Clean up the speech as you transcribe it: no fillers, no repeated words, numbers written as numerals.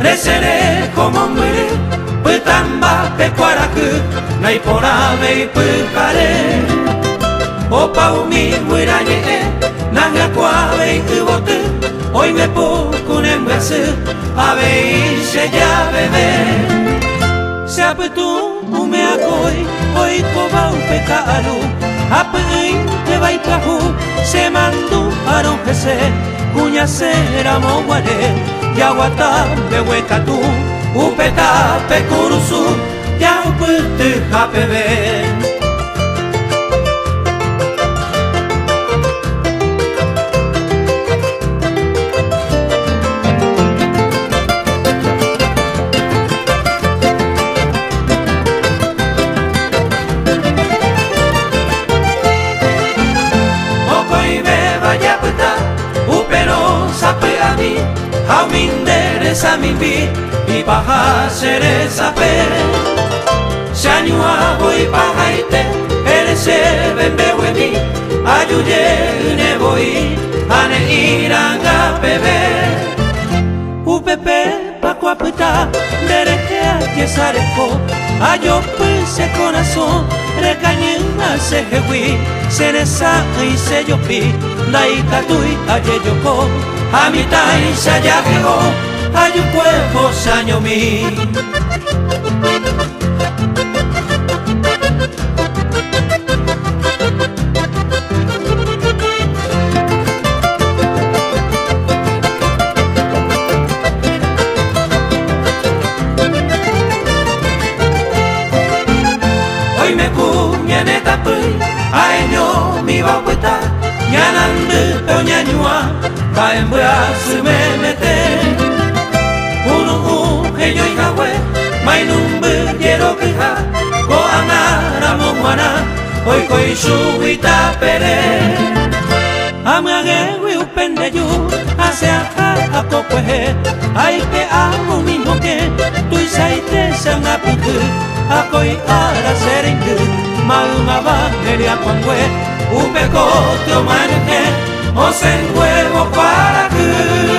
resere como muere, petamba pecuaraku, naipora y pecare. Opa umi muirañe, nanga cuave y cubote, hoy me poco en brazo, ave y se ya bebé. Se apetu ume akoi, hoy coba un pecado, apein te va y cajú, se mandó aron jese, cuña sera moguare, yaguata behueca tú, upeta pecurusu, ya upete japebe. A mi vi y paja seré sape Shanyua voy paja ite eres bembe wemi ayuye ne voy ane iranga bebe upepe pacuaputa dereke que sareco ayo pues corazón recaña se hewi seresa y se yopi daika tui ayeyoko amitai sayageo hay un cuerpo saño mí. Hoy me cuñane tapui, ay no mi va puesta, ñanande o ñañua, va en brazo me mete. Yo y Yahweh, Mainumbe, quiero quejar, Goanara, Momuana, hoy coi subita pere. Amage, upende yo, hace a coque, hay que amo mismo que tú y saite san apitu, a coi ara serengu, malma va, neria con hue, upeco, te o maneje, o se huevo para que.